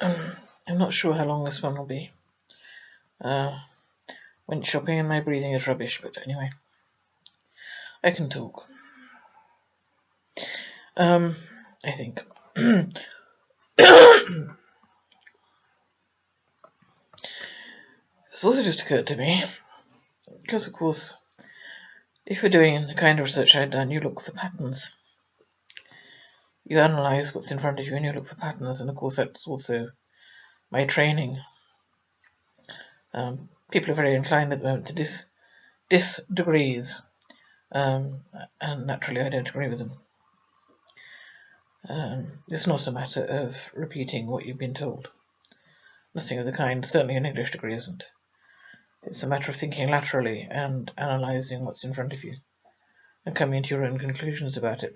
I'm not sure how long this one will be. Went shopping and my breathing is rubbish, but anyway, I can talk. I think. It's also just occurred to me, because of course, if you're doing the kind of research I've done, you look for patterns. You analyse what's in front of you and you look for patterns, and of course that's also my training. People are very inclined at the moment to degrees, and naturally I don't agree with them. It's not a matter of repeating what you've been told. Nothing of the kind, certainly an English degree isn't. It's a matter of thinking laterally and analysing what's in front of you and coming to your own conclusions about it.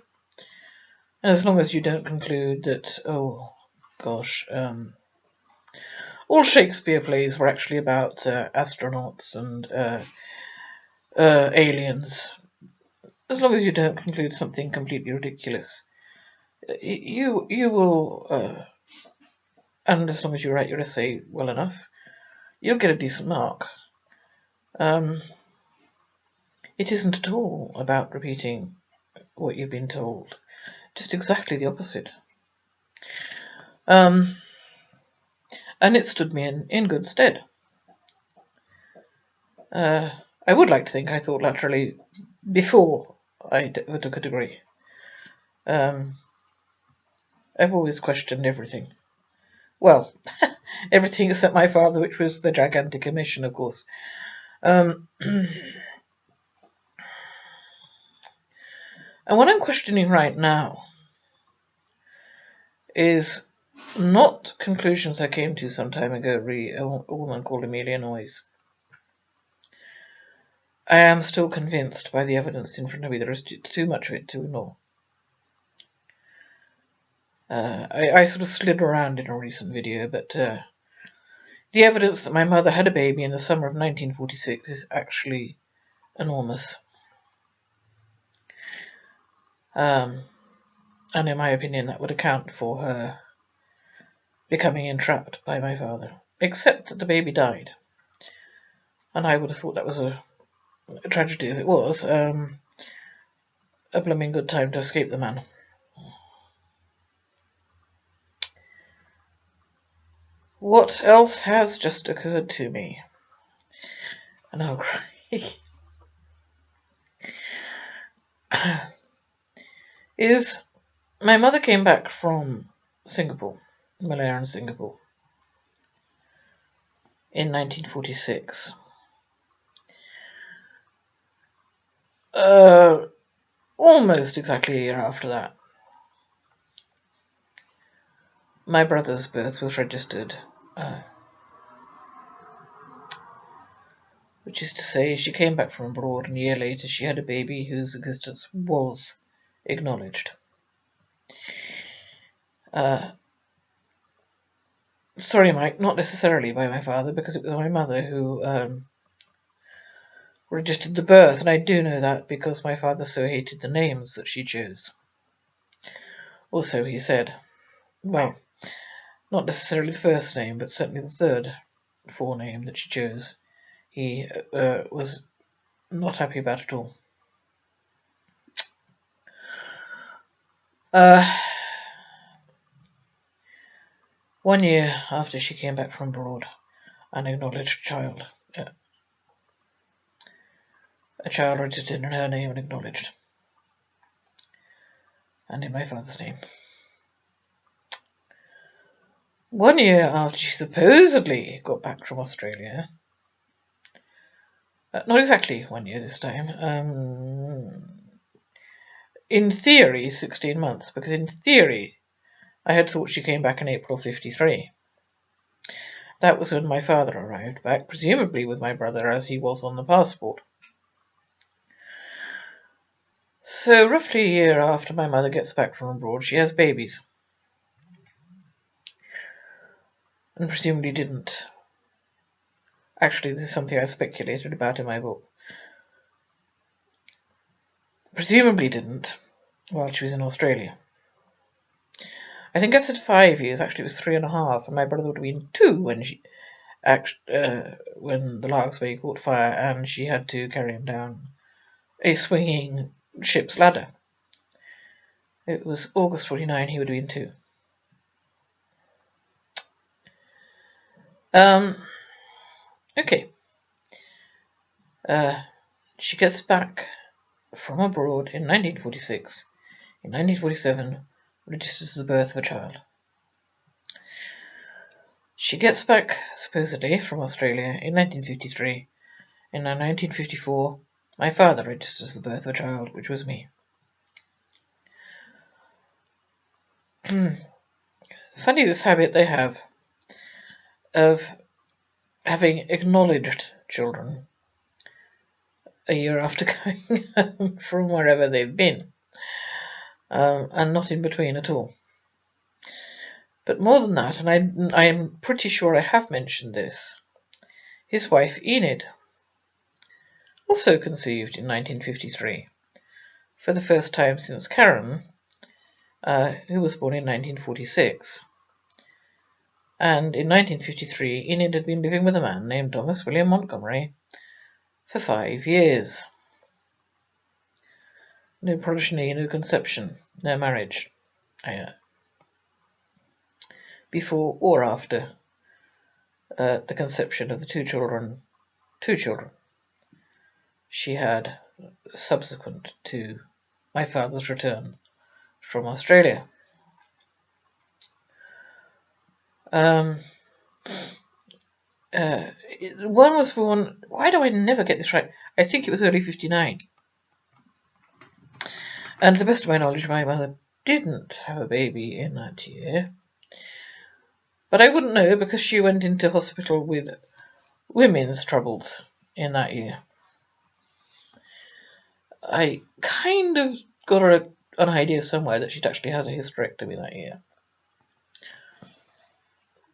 And as long as you don't conclude that, oh gosh, all Shakespeare plays were actually about astronauts and aliens, as long as you don't conclude something completely ridiculous, you will, and as long as you write your essay well enough, you'll get a decent mark. It isn't at all about repeating what you've been told, just exactly the opposite. And it stood me in good stead. I would like to think I thought laterally before I took a degree. I've always questioned everything. Well, everything except my father, which was the gigantic omission, of course. And what I'm questioning right now is not conclusions I came to some time ago, a woman called Amelia Noyes. I am still convinced by the evidence in front of me there is too much of it to ignore. I sort of slid around in a recent video, but the evidence that my mother had a baby in the summer of 1946 is actually enormous. And in my opinion, that would account for her becoming entrapped by my father. Except that the baby died. And I would have thought that was a tragedy as it was, a blooming good time to escape the man. What else has just occurred to me? And I'll cry. Is my mother came back from Singapore, Malaya and Singapore, in 1946. Almost exactly a year after that, my brother's birth was registered, which is to say she came back from abroad and a year later she had a baby whose existence was acknowledged. Sorry, Mike, not necessarily by my father, because it was my mother who registered the birth, and I do know that because my father so hated the names that she chose. Also, he said, well, not necessarily the first name, but certainly the third forename that she chose, he was not happy about at all. 1 year after she came back from abroad, an acknowledged child. A child registered in her name and acknowledged. And in my father's name. 1 year after she supposedly got back from Australia. Not exactly 1 year this time. In theory, 16 months, because in theory, I had thought she came back in April 53. That was when my father arrived back, presumably with my brother, as he was on the passport. So roughly a year after my mother gets back from abroad, she has babies. And presumably didn't. Actually, this is something I speculated about in my book. Presumably didn't while she was in Australia. I think I said 5 years. Actually, it was 3.5, and my brother would have been 2 when when the Larkspur caught fire, and she had to carry him down a swinging ship's ladder. It was August 49. He would have been 2. Okay. She gets back from abroad in 1946. In 1947, registers the birth of a child. She gets back, supposedly, from Australia in 1953. In 1954, my father registers the birth of a child, which was me. Funny this habit they have of having acknowledged children a year after going home from wherever they've been, and not in between at all. But more than that, and I am pretty sure I have mentioned this, his wife Enid also conceived in 1953, for the first time since Karen, who was born in 1946. And in 1953, Enid had been living with a man named Thomas William Montgomery for 5 years. No progeny, no conception, no marriage. Before or after the conception of the two children she had subsequent to my father's return from Australia. One was born, why do I never get this right? I think it was early 59. And to the best of my knowledge, my mother didn't have a baby in that year. But I wouldn't know because she went into hospital with women's troubles in that year. I kind of got an idea somewhere that she'd actually had a hysterectomy that year.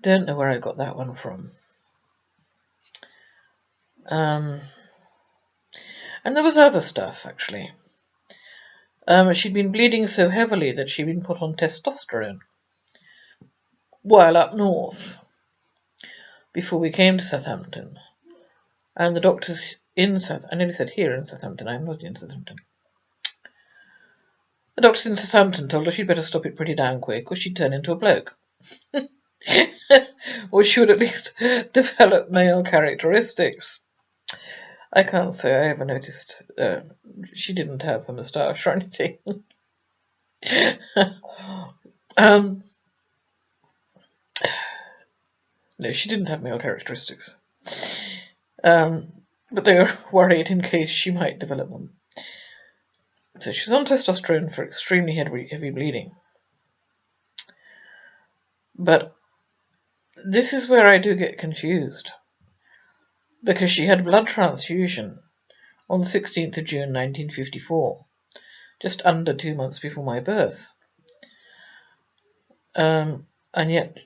Don't know where I got that one from. And there was other stuff, actually. She'd been bleeding so heavily that she'd been put on testosterone while up north before we came to Southampton. And the doctors I nearly said here in Southampton, I'm not in Southampton. The doctors in Southampton told her she'd better stop it pretty damn quick or she'd turn into a bloke. Or she would at least develop male characteristics. I can't say I ever noticed she didn't have a moustache or anything. No, she didn't have male characteristics. But they were worried in case she might develop them. So she was on testosterone for extremely heavy bleeding. But this is where I do get confused. Because she had blood transfusion on the 16th of June 1954, just under 2 months before my birth. And yet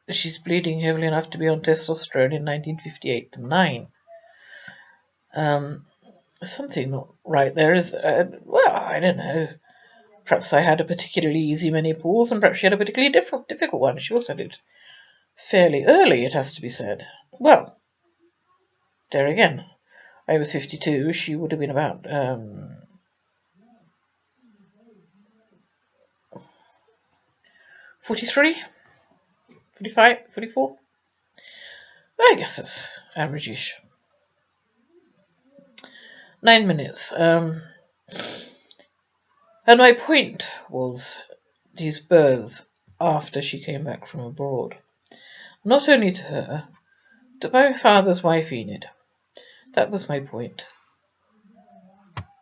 she's bleeding heavily enough to be on testosterone in 1958-9. Something not right there is, well, I don't know. Perhaps I had a particularly easy menopause, and perhaps she had a particularly difficult one. She also did fairly early, it has to be said. Well, there again, I was 52, she would have been about 43, 45, 44. I guess that's average-ish. 9 minutes. And my point was these births after she came back from abroad. Not only to her, to my father's wife Enid. That was my point.